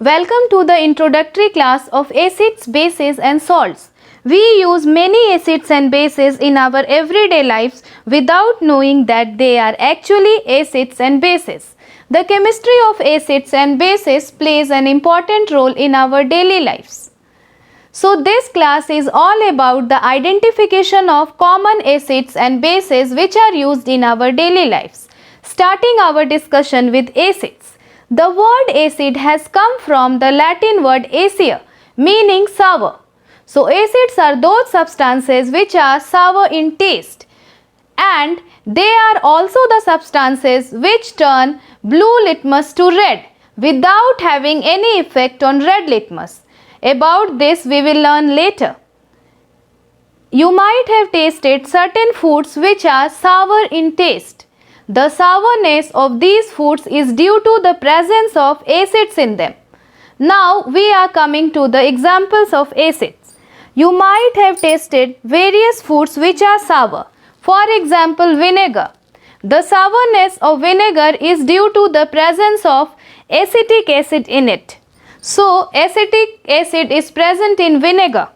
Welcome to the introductory class of acids, bases and salts. We use many acids and bases in our everyday lives without knowing that they are actually acids and bases. The chemistry of acids and bases plays an important role in our daily lives. So this class is all about the identification of common acids and bases which are used in our daily lives. Starting our discussion with acids. The word acid has come from the Latin word acea, meaning sour. So acids are those substances which are sour in taste, and they are also the substances which turn blue litmus to red without having any effect on red litmus. About this we will learn later. You might have tasted certain foods which are sour in taste. The sourness of these foods is due to the presence of acids in them. Now we are coming to the examples of acids. You might have tasted various foods which are sour. For example, vinegar. The sourness of vinegar is due to the presence of acetic acid in it. So, acetic acid is present in vinegar.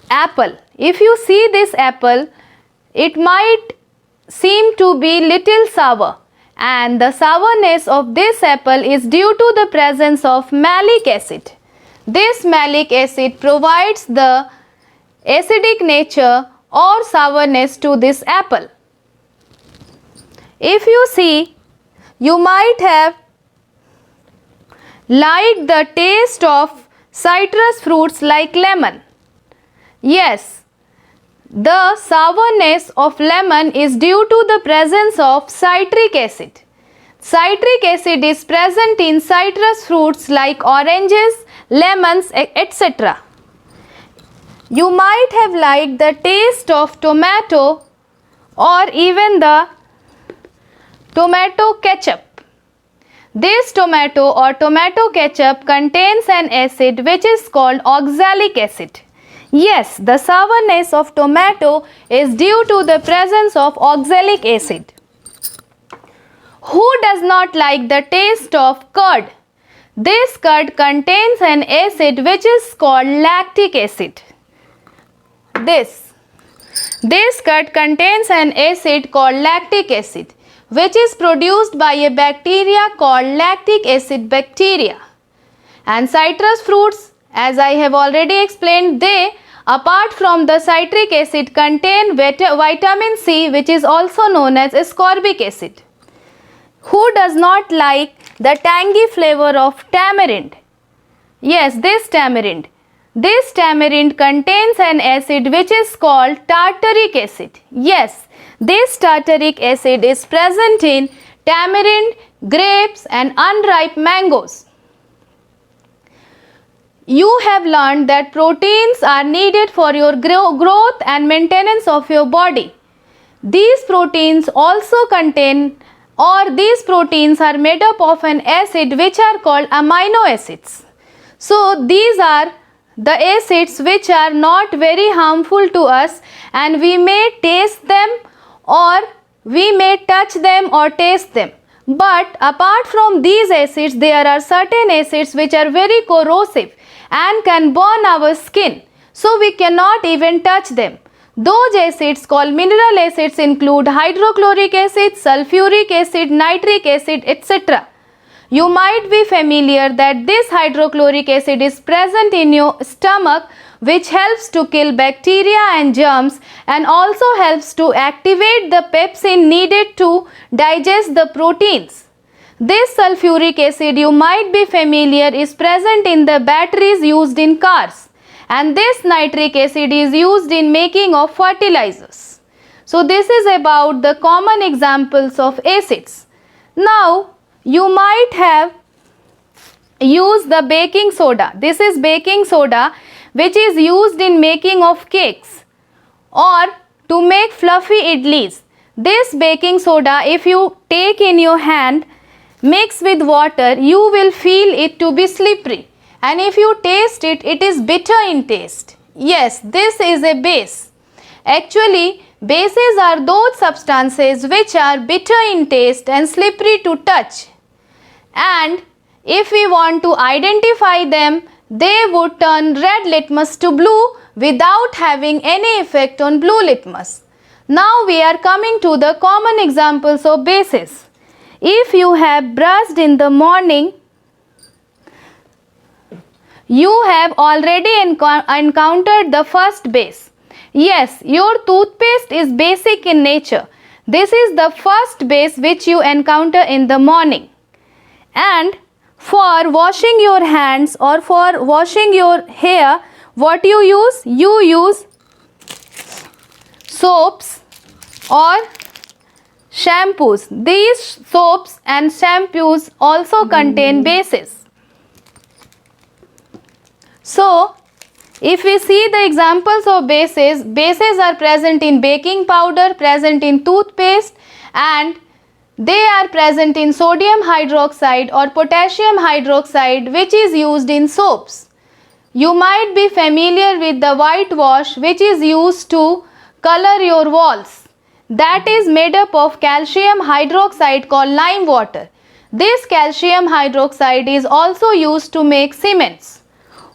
Apple. If you see this apple, it might seem to be little sour, and the sourness of this apple is due to the presence of malic acid. This malic acid provides the acidic nature or sourness to this apple. If you see, you might have liked the taste of citrus fruits like lemon. Yes, the sourness of lemon is due to the presence of citric acid. Citric acid is present in citrus fruits like oranges, lemons, etc. You might have liked the taste of tomato or even the tomato ketchup. This tomato or tomato ketchup contains an acid which is called oxalic acid. Yes, the sourness of tomato is due to the presence of oxalic acid. Who does not like the taste of curd? This curd contains an acid which is called lactic acid. This curd contains an acid called lactic acid, which is produced by a bacteria called lactic acid bacteria. And citrus fruits, as I have already explained, they, apart from the citric acid, contain vitamin C, which is also known as ascorbic acid. Who does not like the tangy flavor of tamarind? Yes, this tamarind. This tamarind contains an acid which is called tartaric acid. Yes, this tartaric acid is present in tamarind, grapes and unripe mangoes. You have learned that proteins are needed for your growth and maintenance of your body. These proteins also contain, or these proteins are made up of an acid which are called amino acids. So these are the acids which are not very harmful to us, and we may taste them or we may touch them or taste them. But apart from these acids, there are certain acids which are very corrosive and can burn our skin, so we cannot even touch them. Those acids called mineral acids include hydrochloric acid, sulfuric acid, nitric acid, etc. You might be familiar that this hydrochloric acid is present in your stomach, which helps to kill bacteria and germs and also helps to activate the pepsin needed to digest the proteins. This sulfuric acid, you might be familiar, is present in the batteries used in cars, and this nitric acid is used in making of fertilizers. So this is about the common examples of acids. Now you might have used the baking soda. This is baking soda which is used in making of cakes or to make fluffy idlis. This baking soda, if you take in your hand, mix with water, you will feel it to be slippery, and if you taste it, it is bitter in taste. Yes, this is a base. Actually, bases are those substances which are bitter in taste and slippery to touch. and if we want to identify them, they would turn red litmus to blue without having any effect on blue litmus. Now we are coming to the common examples of bases. If you have brushed in the morning, you have already encountered the first base. Yes, your toothpaste is basic in nature. This is the first base which you encounter in the morning. And for washing your hands or for washing your hair, what you use? You use soaps or shampoos. These soaps and shampoos also contain bases. So, if we see the examples of bases, bases are present in baking powder, present in toothpaste, and they are present in sodium hydroxide or potassium hydroxide, which is used in soaps. You might be familiar with the whitewash which is used to color your walls. That is made up of calcium hydroxide called lime water. This calcium hydroxide is also used to make cements.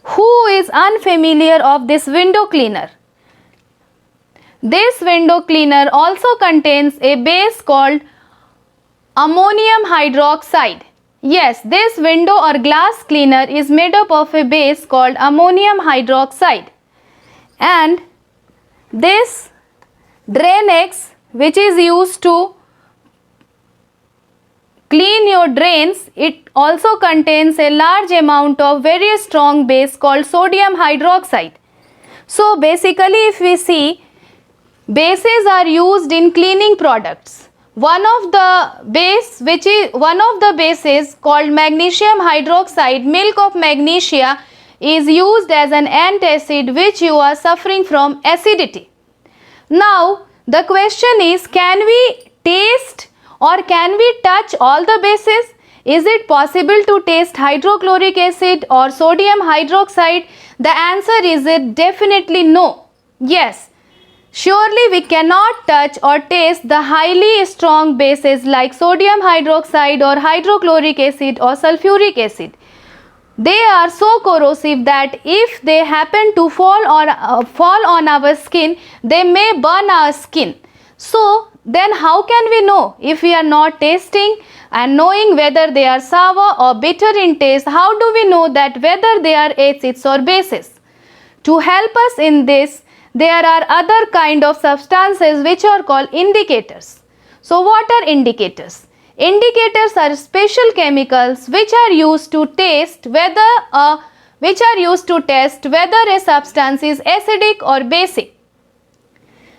Who is unfamiliar of this window cleaner? This window cleaner also contains a base called ammonium hydroxide. Yes, this window or glass cleaner is made up of a base called ammonium hydroxide. And this Drain-X, which is used to clean your drains, it also contains a large amount of very strong base called sodium hydroxide. So basically, if we see, bases are used in cleaning products. One of the bases called magnesium hydroxide, milk of magnesia, is used as an antacid which you are suffering from acidity. Now the question is, can we taste or can we touch all the bases? Is it possible to taste hydrochloric acid or sodium hydroxide? The answer is definitely no. Yes, surely we cannot touch or taste the highly strong bases like sodium hydroxide or hydrochloric acid or sulfuric acid. They are so corrosive that if they happen to fall on our skin, they may burn our skin. So then how can we know if we are not tasting and knowing whether they are sour or bitter in taste? How do we know that whether they are acids or bases? To help us in this, there are other kind of substances which are called indicators. So what are indicators? Indicators are special chemicals which are used to test whether a substance is acidic or basic.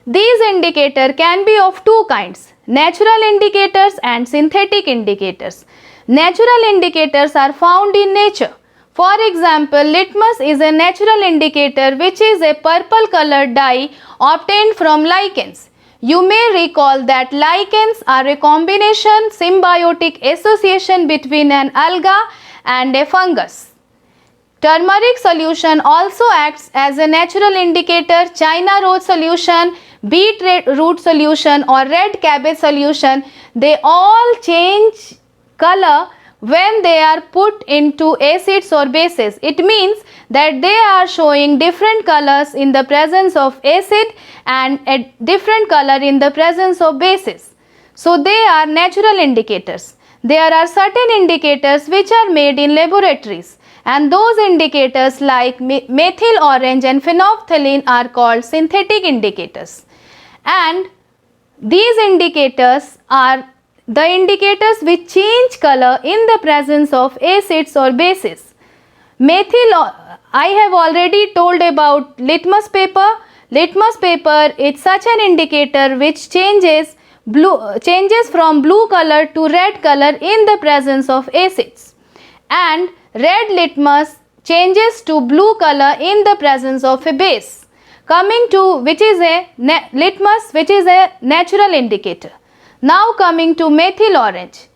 These indicators can be of two kinds, natural indicators and synthetic indicators. Natural indicators are found in nature. For example, litmus is a natural indicator which is a purple colored dye obtained from lichens. You may recall that lichens are a combination symbiotic association between an alga and a fungus. Turmeric solution also acts as a natural indicator. China rose solution, beetroot solution or red cabbage solution, they all change color when they are put into acids or bases. It means that they are showing different colors in the presence of acid and a different color in the presence of bases. So they are natural indicators. There are certain indicators which are made in laboratories, and those indicators like methyl orange and phenolphthalein are called synthetic indicators. And these indicators are the indicators which change color in the presence of acids or bases. I have already told about litmus paper. Litmus paper is such an indicator which changes from blue color to red color in the presence of acids. And red litmus changes to blue color in the presence of a base. Coming to litmus, which is a natural indicator. Now coming to methyl orange.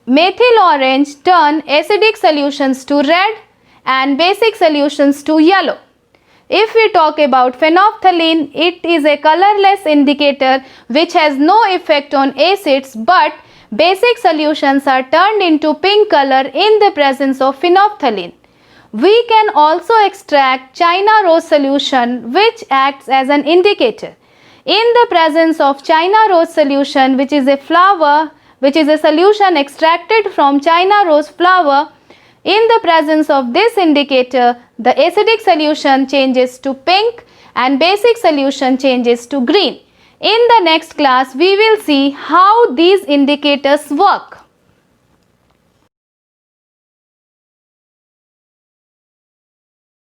Methyl orange turn acidic solutions to red and basic solutions to yellow. If we talk about phenolphthalein, it is a colorless indicator which has no effect on acids but basic solutions are turned into pink color in the presence of phenolphthalein. We can also extract China rose solution, which acts as an indicator. In the presence of China rose solution, which is a solution extracted from China rose flower, in the presence of this indicator, the acidic solution changes to pink and basic solution changes to green. In the next class, we will see how these indicators work.